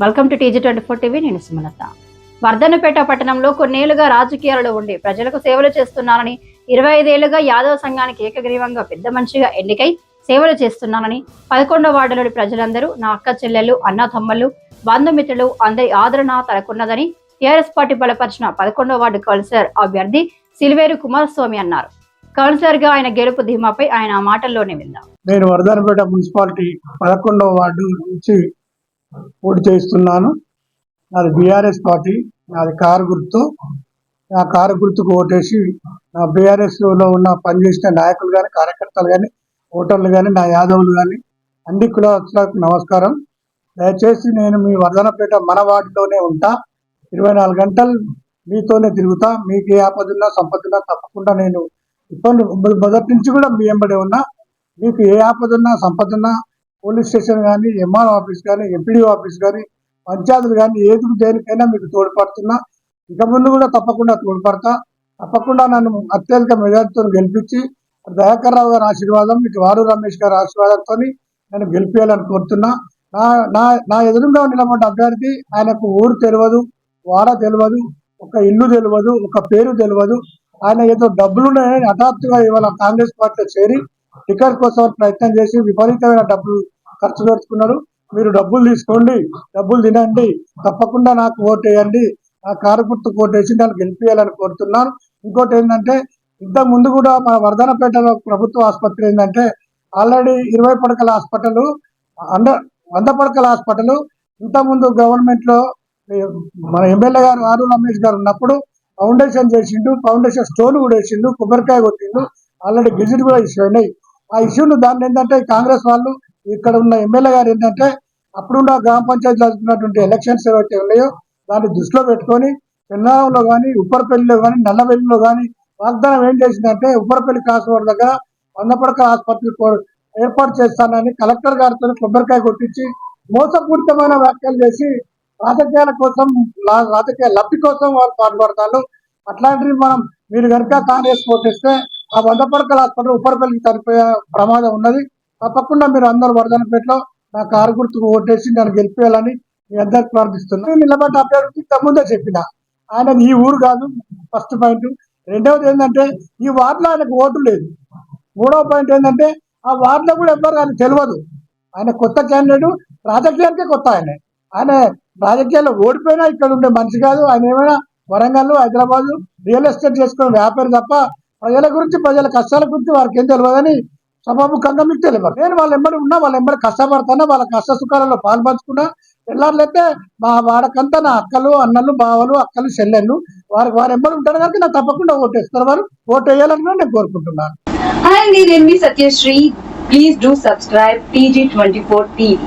Welcome to TG24 TV. నేను సుమలత. వర్ధన్నపేట పట్టణంలో కొన్నేళ్లుగా రాజకీయాలలో ఉండి ప్రజలకు సేవలు చేస్తున్నానని, 25 ఏళ్లుగా యాదవ సంఘానికి ఏకగ్రీవంగా పెద్ద మనిషిగా ఎన్నికై సేవలు చేస్తున్నానని 11వ వార్డులోని ప్రజలందరూ నా అక్క చెల్లెళ్ళు, అన్న తమ్ముళ్ళు, బంధుమిత్రులు అందరి ఆదరణ తనకున్నదని టీఆర్ఎస్ పార్టీ బలపరిచిన 11వ వార్డు కౌన్సిలర్ అభ్యర్థి సిల్వేరు కుమారస్వామి అన్నారు. కౌన్సిలర్ గా ఆయన గెలుపు ధీమాపై ఆయన మాటల్లోనే విందాం. నేను వర్ధన్నపేట మున్సిపాలిటీ 11వ వార్డు నుంచి పోటీ చేస్తున్నాను. నాది బీఆర్ఎస్ పార్టీ, నాది కారు గుర్తు. ఆ కారు గుర్తుకు ఓటేసి నా బీఆర్ఎస్లో ఉన్న పనిచేసిన నాయకులు కానీ, కార్యకర్తలు కానీ, ఓటర్లు కానీ, నా యాదవులు కానీ అన్ని కులాలకు నమస్కారం. దయచేసి నేను మీ వర్ధన్నపేట మన వార్డులోనే ఉంటా, 24 గంటలు మీతోనే తిరుగుతా. మీకు ఏ ఆపదున్నా సంపదన్నా తప్పకుండా నేను ఇబ్బంది మొదటి నుంచి కూడా మీ వెంబడే ఉన్నా. మీకు ఏ ఆపదున్నా సంపదన్నా పోలీస్ స్టేషన్ కానీ, ఎంఆర్ఓ ఆఫీస్ కానీ, ఎంపీడీ ఆఫీస్ కానీ, పంచాయతీలు కానీ ఏది దేనికైనా మీకు తోడ్పడుతున్నా. ఇక ముందు కూడా తప్పకుండా తోడ్పడతా. తప్పకుండా నన్ను అత్యధిక మెజార్టీతో గెలిపించి దయాకర్ రావు గారి ఆశీర్వాదం, ఇటు వారు రమేష్ గారి ఆశీర్వాదంతో నేను గెలిపించాలని కోరుతున్నా. నా నా నా ఎదురుగా నిలబడ్డ అభ్యర్థి, ఆయనకు ఊరు తెలియదు, వాడ తెలియదు, ఒక ఇల్లు తెలియదు, ఒక పేరు తెలియదు. ఆయన ఏదో డబ్బులున్నాయని హఠాత్తుగా ఇవాళ కాంగ్రెస్ పార్టీలో చేరి టికెట్ కోసం ప్రయత్నం చేసి విపరీతమైన డబ్బులు ఖర్చు పెట్టుకున్నాడు. మీరు డబ్బులు తీసుకోండి, డబ్బులు తినండి, తప్పకుండా నాకు ఓటు వేయండి, నా కారు గుర్తుకు ఓటు వేసి నన్ను గెలిపించాలని కోరుతున్నాను. ఇంకోటి ఏంటంటే, ఇంతకు ముందు కూడా మన వర్ధన్నపేటలో ప్రభుత్వ ఆసుపత్రి ఏంటంటే ఆల్రెడీ 20 పడకల హాస్పిటల్, 100 పడకల హాస్పిటల్ ఇంతకుముందు గవర్నమెంట్లో మన ఎమ్మెల్యే గారు ఆరు రమేష్ గారు ఉన్నప్పుడు ఫౌండేషన్ చేసిండు, ఫౌండేషన్ స్టోన్ కూడా వేసిండు, కొబ్బరికాయ కొట్టిండు, ఆల్రెడీ గెజిట్ కూడా ఇష్యూ అయినాయి. ఆ ఇష్యూను దాన్ని ఏంటంటే కాంగ్రెస్ వాళ్ళు, ఇక్కడ ఉన్న ఎమ్మెల్యే గారు ఏంటంటే అప్పుడున్న గ్రామ పంచాయతీలో జరుగుతున్నటువంటి ఎలక్షన్స్ ఏవైతే ఉన్నాయో దాన్ని దృష్టిలో పెట్టుకొని చెన్నారంలో కానీ, ఉప్పరపల్లిలో కానీ, నల్లవెల్లిలో కానీ వాగ్దానం ఏం చేసిందంటే ఉప్పరపల్లి కాసువాడ దగ్గర 100 పడకల ఆసుపత్రి ఏర్పాటు చేస్తానని కలెక్టర్ గారితో కొబ్బరికాయ కొట్టించి మోసపూరితమైన వ్యాఖ్యలు చేసి రాజకీయాల కోసం, రాజకీయ లబ్ధి కోసం వాళ్ళు పాటుపడతారు. అట్లాంటివి మీరు కనుక కాంగ్రెస్ ఓటేస్తే ఆ 100 పడకల హాస్పిటల్ ఉప్పరపల్లికి చనిపోయే ప్రమాదం ఉన్నది. తప్పకుండా మీరు అందరూ వర్ధన్నపేటలో నా కారు గుర్తుకు ఓటేసి నన్ను గెలిపేయాలని మీ అందరికి ప్రార్థిస్తున్నాను. నిలబడ్డ అభ్యర్థి ముందే చెప్పిన ఆయన ఈ ఊరు కాదు, ఫస్ట్ పాయింట్. రెండవది ఏంటంటే ఈ వార్డులో ఆయనకు ఓటు లేదు. మూడవ పాయింట్ ఏంటంటే ఆ వార్డులో కూడా ఎవరు ఆయన తెలియదు. ఆయన కొత్త క్యాండిడేట్, రాజకీయానికే కొత్త. ఆయన రాజకీయాల్లో ఓడిపోయినా ఇక్కడ ఉండే మనిషి కాదు. ఆయన ఏమైనా వరంగల్, హైదరాబాద్ రియల్ ఎస్టేట్ చేసుకునే వ్యాపారి తప్ప ప్రజల గురించి, ప్రజల కష్టాల గురించి వారికి ఏం తెలియదని సభాముఖంగా మీకు తెలియదు. నేను వాళ్ళ ఎంబడి ఉన్నా, వాళ్ళ ఎంబడి కష్టపడతానా, వాళ్ళ కష్ట సుఖాలలో పాల్పంచుకున్నా. తెల్లారులైతే మా వాడకంతా నా అక్కలు, అన్నలు, బావలు, అక్కలు, చెల్లెళ్ళు వారి ఎంబడి ఉంటారు కనుక నాకు తప్పకుండా ఓటేస్తారు. వారు ఓటు వేయాలని నేను కోరుకుంటున్నాను. హాయ్ అండి, నేను మీ Satyasri. Please do subscribe TG24 TV.